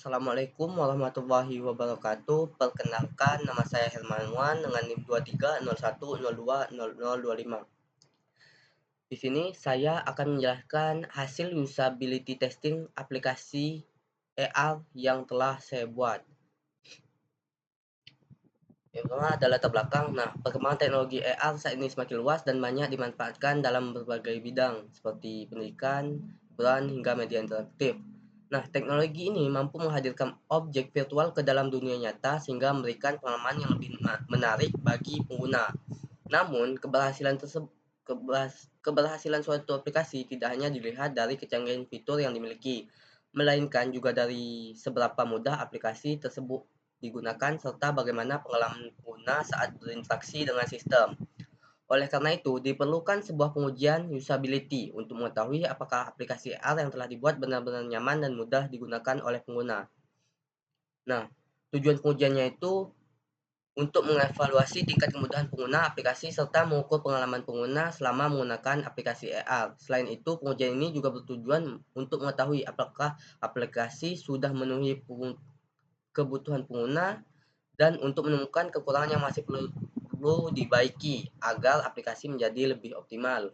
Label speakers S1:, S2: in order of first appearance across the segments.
S1: Assalamualaikum warahmatullahi wabarakatuh. Perkenalkan, nama saya Hermawan dengan NIM 2301020025. Di sini saya akan menjelaskan hasil usability testing aplikasi AR yang telah saya buat. Yang pertama adalah latar belakang. Nah, perkembangan teknologi AR saat ini semakin luas dan banyak dimanfaatkan dalam berbagai bidang seperti pendidikan, hiburan, hingga media interaktif. Nah, teknologi ini mampu menghadirkan objek virtual ke dalam dunia nyata sehingga memberikan pengalaman yang lebih menarik bagi pengguna. Namun, keberhasilan suatu aplikasi tidak hanya dilihat dari kecanggihan fitur yang dimiliki, melainkan juga dari seberapa mudah aplikasi tersebut digunakan serta bagaimana pengalaman pengguna saat berinteraksi dengan sistem. Oleh karena itu, diperlukan sebuah pengujian usability untuk mengetahui apakah aplikasi AR yang telah dibuat benar-benar nyaman dan mudah digunakan oleh pengguna. Nah, tujuan pengujiannya itu untuk mengevaluasi tingkat kemudahan pengguna aplikasi serta mengukur pengalaman pengguna selama menggunakan aplikasi AR. Selain itu, pengujian ini juga bertujuan untuk mengetahui apakah aplikasi sudah memenuhi kebutuhan pengguna dan untuk menemukan kekurangan yang masih perlu dibaiki agar aplikasi menjadi lebih optimal.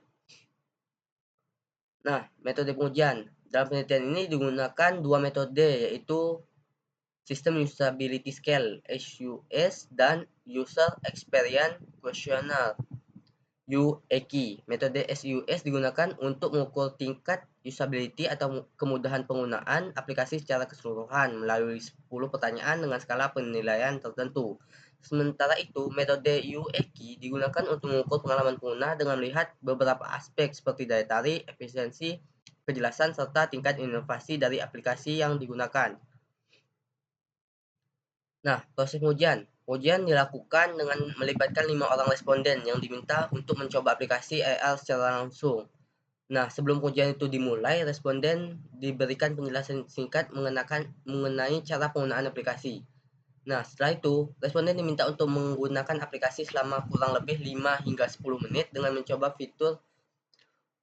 S1: Nah, metode pengujian. Dalam penelitian ini digunakan dua metode, yaitu System Usability Scale (SUS) dan User Experience Questionnaire (UEQ). Metode SUS digunakan untuk mengukur tingkat usability atau kemudahan penggunaan aplikasi secara keseluruhan melalui 10 pertanyaan dengan skala penilaian tertentu. Sementara itu, metode UEQ digunakan untuk mengukur pengalaman pengguna dengan melihat beberapa aspek seperti daya tarik, efisiensi, kejelasan, serta tingkat inovasi dari aplikasi yang digunakan. Nah, proses pengujian. Pengujian dilakukan dengan melibatkan 5 orang responden yang diminta untuk mencoba aplikasi AR secara langsung. Nah, sebelum pengujian itu dimulai, responden diberikan penjelasan singkat mengenai cara penggunaan aplikasi. Nah, setelah itu, responden diminta untuk menggunakan aplikasi selama kurang lebih 5 hingga 10 menit dengan mencoba fitur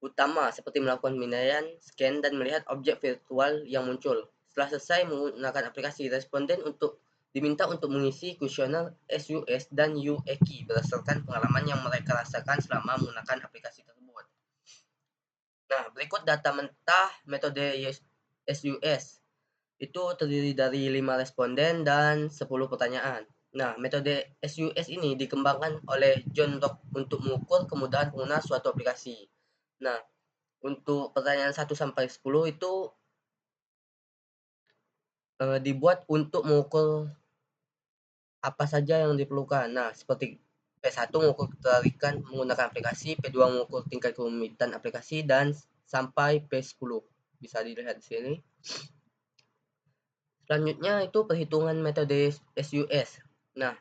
S1: utama seperti melakukan pemindaian, scan, dan melihat objek virtual yang muncul. Setelah selesai menggunakan aplikasi, responden diminta untuk mengisi kuesioner SUS dan UEQ berdasarkan pengalaman yang mereka rasakan selama menggunakan aplikasi tersebut. Nah, berikut data mentah metode SUS. Itu terdiri dari 5 responden dan 10 pertanyaan. Nah, metode SUS ini dikembangkan oleh John Rock untuk mengukur kemudahan pengguna suatu aplikasi. Nah, untuk pertanyaan 1 sampai 10 itu dibuat untuk mengukur apa saja yang diperlukan. Nah, seperti P1 mengukur ketertarikan menggunakan aplikasi, P2 mengukur tingkat kerumitan aplikasi, dan sampai P10. Bisa dilihat di sini. Selanjutnya itu perhitungan metode SUS. Nah,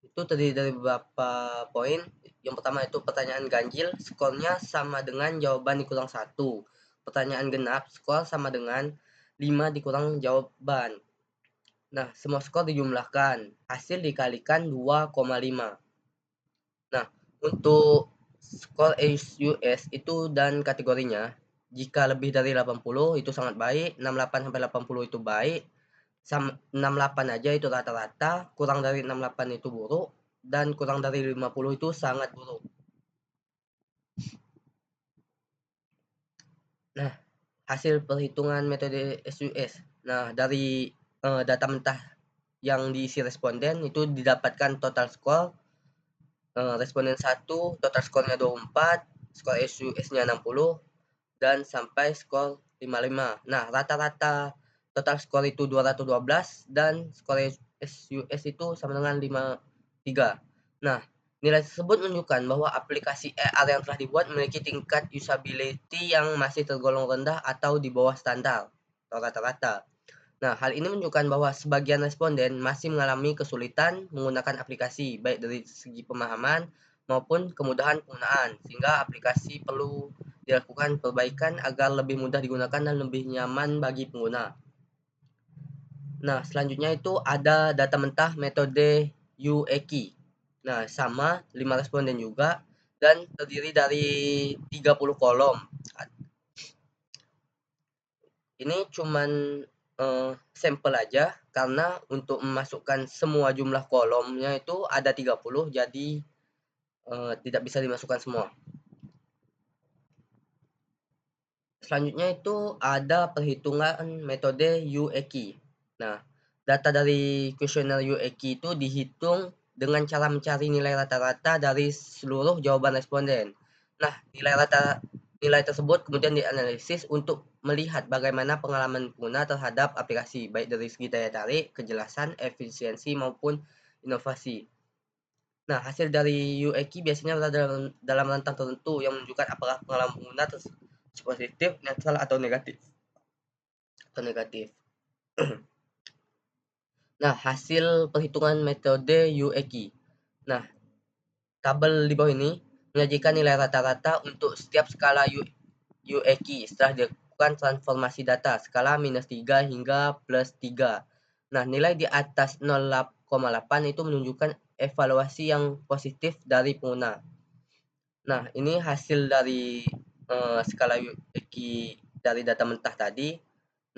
S1: itu terdiri dari beberapa poin. Yang pertama itu pertanyaan ganjil, skornya sama dengan jawaban dikurang 1. Pertanyaan genap, skor sama dengan 5 dikurang jawaban. Nah, semua skor dijumlahkan, hasil dikalikan 2,5. Nah, untuk skor SUS itu dan kategorinya, jika lebih dari 80 itu sangat baik, 68 sampai 80 itu baik, 68 aja itu rata-rata, kurang dari 68 itu buruk, dan kurang dari 50 itu sangat buruk. Nah, hasil perhitungan metode SUS. Nah, dari data mentah yang diisi responden itu didapatkan total skor. Responden 1 total skornya 24, skor SUS-nya 60, dan sampai skor 55. Nah, rata-rata total skor itu 212 dan skor SUS itu sama dengan 53. Nah, nilai tersebut menunjukkan bahwa aplikasi AR yang telah dibuat memiliki tingkat usability yang masih tergolong rendah atau di bawah standar atau rata-rata. Nah, hal ini menunjukkan bahwa sebagian responden masih mengalami kesulitan menggunakan aplikasi, baik dari segi pemahaman maupun kemudahan penggunaan, sehingga aplikasi perlu dilakukan perbaikan agar lebih mudah digunakan dan lebih nyaman bagi pengguna. Nah, selanjutnya itu ada data mentah metode UEQ. Nah, sama 5 responden juga dan terdiri dari 30 kolom. Ini cuman sampel aja, karena untuk memasukkan semua jumlah kolomnya itu ada 30, jadi tidak bisa dimasukkan semua. Selanjutnya itu ada perhitungan metode UEKI. Nah, data dari kuesioner UEKI itu dihitung dengan cara mencari nilai rata-rata dari seluruh jawaban responden. Nah, nilai tersebut kemudian dianalisis untuk melihat bagaimana pengalaman pengguna terhadap aplikasi, baik dari segi daya tarik, kejelasan, efisiensi, maupun inovasi. Nah, hasil dari UEKI biasanya berada dalam rentang tertentu yang menunjukkan apakah pengalaman pengguna positif, netral, atau negatif. Nah, hasil perhitungan metode UEKI. Nah, tabel di bawah ini menyajikan nilai rata-rata untuk setiap skala UEKI setelah dilakukan transformasi data skala -3 hingga +3. Nah, nilai di atas 0,8 itu menunjukkan evaluasi yang positif dari pengguna. Nah, ini hasil dari skala UEKI dari data mentah tadi.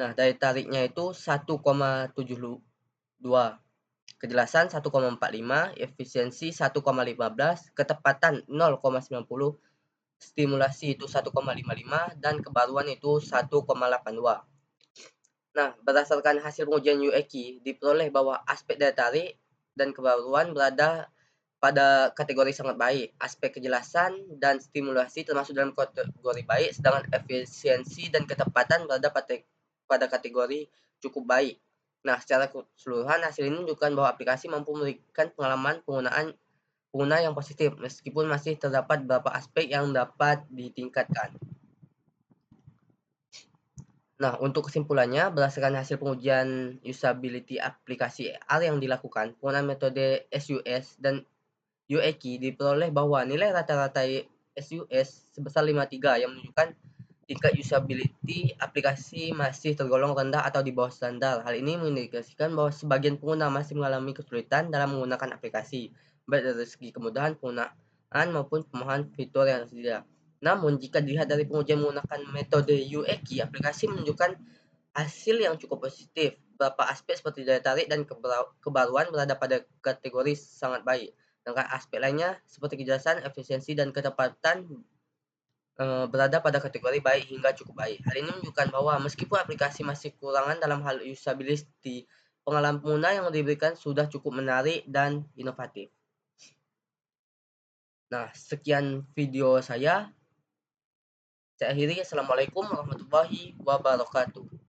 S1: Nah, daya tariknya itu 1,72, kejelasan 1,45, efisiensi 1,15, ketepatan 0,90, stimulasi itu 1,55, dan kebaruan itu 1,82. Nah, berdasarkan hasil pengujian UEKI, diperoleh bahwa aspek daya tarik dan kebaruan berada pada kategori sangat baik. Aspek kejelasan dan stimulasi termasuk dalam kategori baik, sedangkan efisiensi dan ketepatan berada pada kategori cukup baik. Nah, secara keseluruhan hasil ini menunjukkan bahwa aplikasi mampu memberikan pengalaman pengguna yang positif, meskipun masih terdapat beberapa aspek yang dapat ditingkatkan. Nah, untuk kesimpulannya, berdasarkan hasil pengujian usability aplikasi AR yang dilakukan, penggunaan metode SUS dan UEKI diperoleh bahwa nilai rata-rata SUS sebesar 53 yang menunjukkan tingkat usability aplikasi masih tergolong rendah atau di bawah standar. Hal ini mengindikasikan bahwa sebagian pengguna masih mengalami kesulitan dalam menggunakan aplikasi, baik dari segi kemudahan penggunaan maupun pemahaman fitur yang tersedia. Namun, jika dilihat dari pengujian menggunakan metode UEKI, aplikasi menunjukkan hasil yang cukup positif. Beberapa aspek seperti daya tarik dan kebaruan berada pada kategori sangat baik. Sedangkan aspek lainnya seperti kejelasan, efisiensi, dan ketepatan berada pada kategori baik hingga cukup baik. Hal ini menunjukkan bahwa meskipun aplikasi masih kekurangan dalam hal usability, pengalaman pengguna yang diberikan sudah cukup menarik dan inovatif. Nah, sekian video saya. Saya akhiri. Assalamualaikum warahmatullahi wabarakatuh.